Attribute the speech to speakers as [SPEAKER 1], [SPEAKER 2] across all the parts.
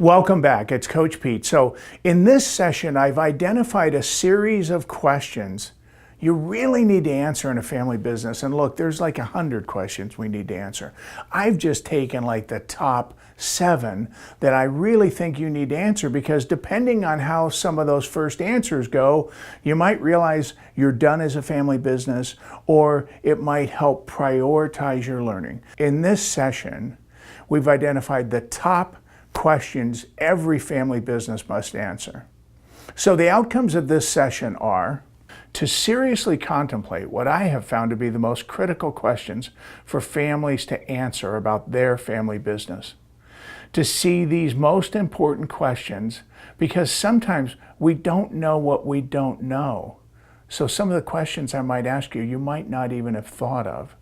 [SPEAKER 1] Welcome back, it's Coach Pete. So in this session, I've identified a series of questions you really need to answer in a family business. And look, there's like 100 questions we need to answer. I've just taken like the top 7 that I really think you need to answer, because depending on how some of those first answers go, you might realize you're done as a family business, or it might help prioritize your learning. In this session, we've identified the top questions every family business must answer. So the outcomes of this session are to seriously contemplate what I have found to be the most critical questions for families to answer about their family business. To see these most important questions, because sometimes we don't know what we don't know. So some of the questions I might ask you, you might not even have thought of.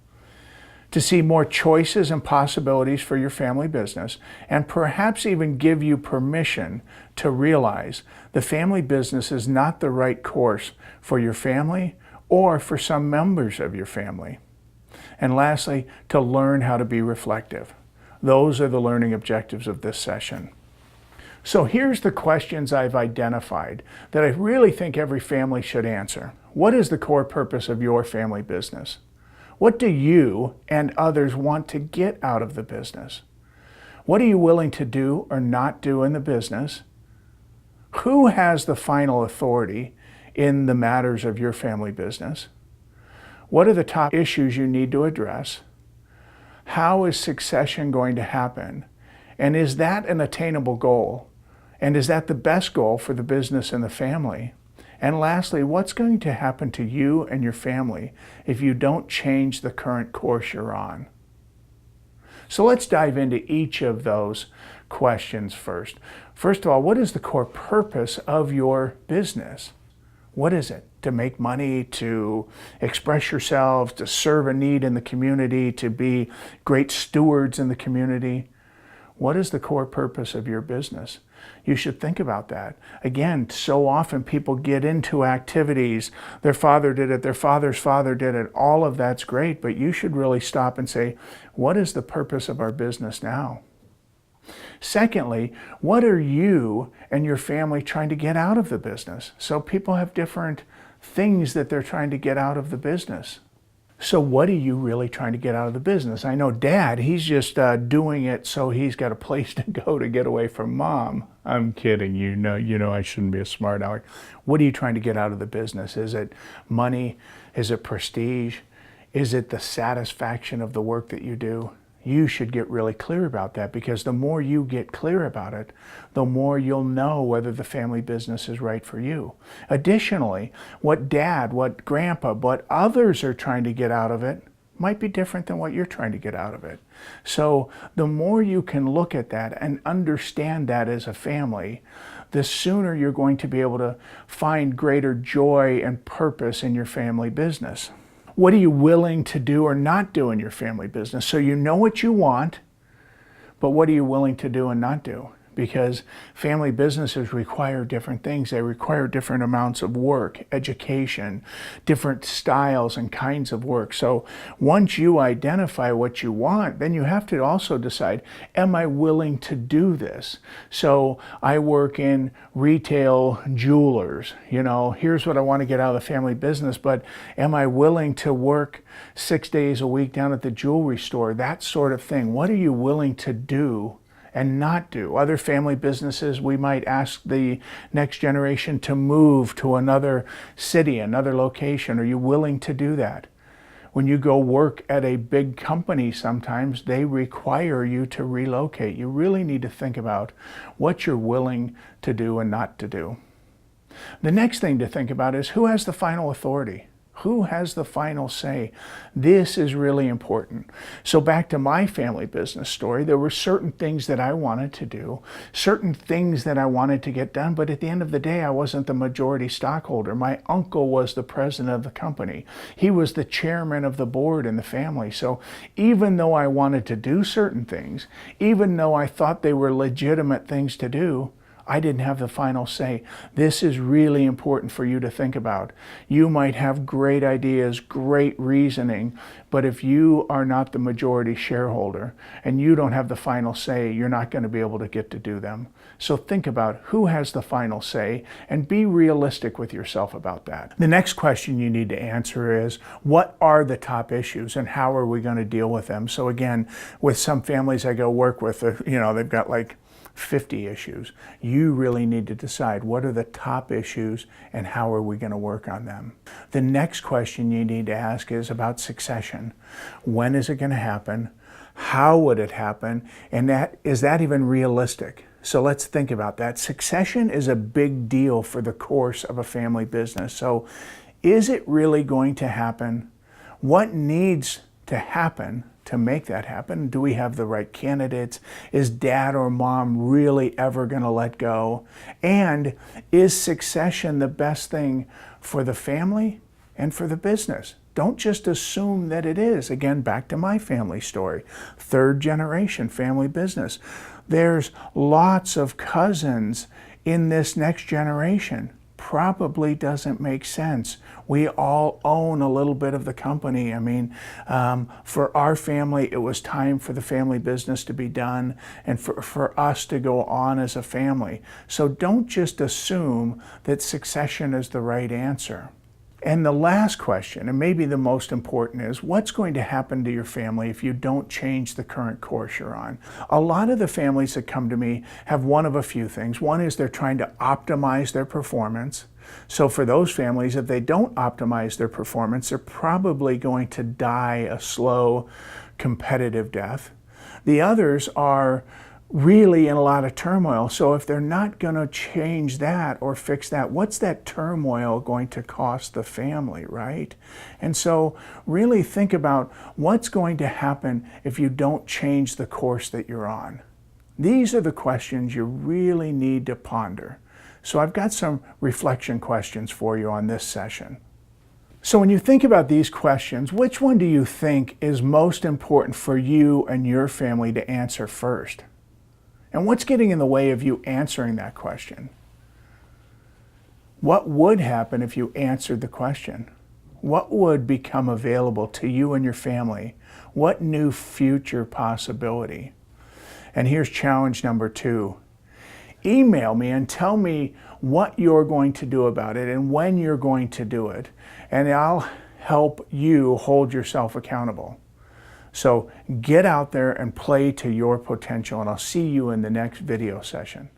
[SPEAKER 1] To see more choices and possibilities for your family business, and perhaps even give you permission to realize the family business is not the right course for your family or for some members of your family. And lastly, to learn how to be reflective. Those are the learning objectives of this session. So here's the questions I've identified that I really think every family should answer. What is the core purpose of your family business? What do you and others want to get out of the business? What are you willing to do or not do in the business? Who has the final authority in the matters of your family business? What are the top issues you need to address? How is succession going to happen? And is that an attainable goal? And is that the best goal for the business and the family? And lastly, what's going to happen to you and your family if you don't change the current course you're on? So let's dive into each of those questions first. First of all, what is the core purpose of your business? What is it? To make money, to express yourselves, to serve a need in the community, to be great stewards in the community? What is the core purpose of your business? You should think about that. Again, so often people get into activities. Their father did it, their father's father did it. All of that's great, but you should really stop and say, what is the purpose of our business now? Secondly, what are you and your family trying to get out of the business? So people have different things that they're trying to get out of the business. So what are you really trying to get out of the business? I know Dad, he's just doing it so he's got a place to go to get away from Mom. I'm kidding, you know I shouldn't be a smart aleck. What are you trying to get out of the business? Is it money? Is it prestige? Is it the satisfaction of the work that you do? You should get really clear about that, because the more you get clear about it, the more you'll know whether the family business is right for you. Additionally, what Dad, what Grandpa, what others are trying to get out of it might be different than what you're trying to get out of it. So the more you can look at that and understand that as a family, the sooner you're going to be able to find greater joy and purpose in your family business. What are you willing to do or not do in your family business? So you know what you want, but what are you willing to do and not do? Because family businesses require different things. They require different amounts of work, education, different styles and kinds of work. So once you identify what you want, then you have to also decide, am I willing to do this? So I work in retail jewelers. Here's what I want to get out of the family business, but am I willing to work 6 days a week down at the jewelry store? That sort of thing. What are you willing to do and not do? Other family businesses, we might ask the next generation to move to another city, another location. Are you willing to do that? When you go work at a big company, sometimes they require you to relocate. You really need to think about what you're willing to do and not to do. The next thing to think about is, who has the final authority? Who has the final say? This is really important. So back to my family business story, there were certain things that I wanted to do, certain things that I wanted to get done, but at the end of the day, I wasn't the majority stockholder. My uncle was the president of the company. He was the chairman of the board in the family. So even though I wanted to do certain things, even though I thought they were legitimate things to do, I didn't have the final say. This is really important for you to think about. You might have great ideas, great reasoning, but if you are not the majority shareholder and you don't have the final say, you're not going to be able to get to do them. So think about who has the final say and be realistic with yourself about that. The next question you need to answer is, what are the top issues and how are we going to deal with them? So again, with some families I go work with, they've got like 50 issues. You really need to decide what are the top issues and how are we going to work on them. The next question you need to ask is about succession. When is it going to happen? How would it happen? And is that even realistic? So let's think about that. Succession is a big deal for the course of a family business. So is it really going to happen? What needs to happen to make that happen? Do we have the right candidates? Is dad or mom really ever going to let go? And is succession the best thing for the family and for the business? Don't just assume that it is. Again, back to my family story. 3rd generation family business. There's lots of cousins in this next generation. Probably doesn't make sense. We all own a little bit of the company. I mean, for our family, it was time for the family business to be done and for us to go on as a family. So don't just assume that succession is the right answer. And the last question, and maybe the most important, is what's going to happen to your family if you don't change the current course you're on? A lot of the families that come to me have one of a few things. One is they're trying to optimize their performance. So for those families, if they don't optimize their performance, they're probably going to die a slow, competitive death. The others are really in a lot of turmoil. So if they're not going to change that or fix that, what's that turmoil going to cost the family, right? And so really think about what's going to happen if you don't change the course that you're on. These are the questions you really need to ponder. So I've got some reflection questions for you on this session. So when you think about these questions, which one do you think is most important for you and your family to answer first? And what's getting in the way of you answering that question? What would happen if you answered the question? What would become available to you and your family? What new future possibility? And here's challenge number 2. Email me and tell me what you're going to do about it and when you're going to do it. And I'll help you hold yourself accountable. So get out there and play to your potential, and I'll see you in the next video session.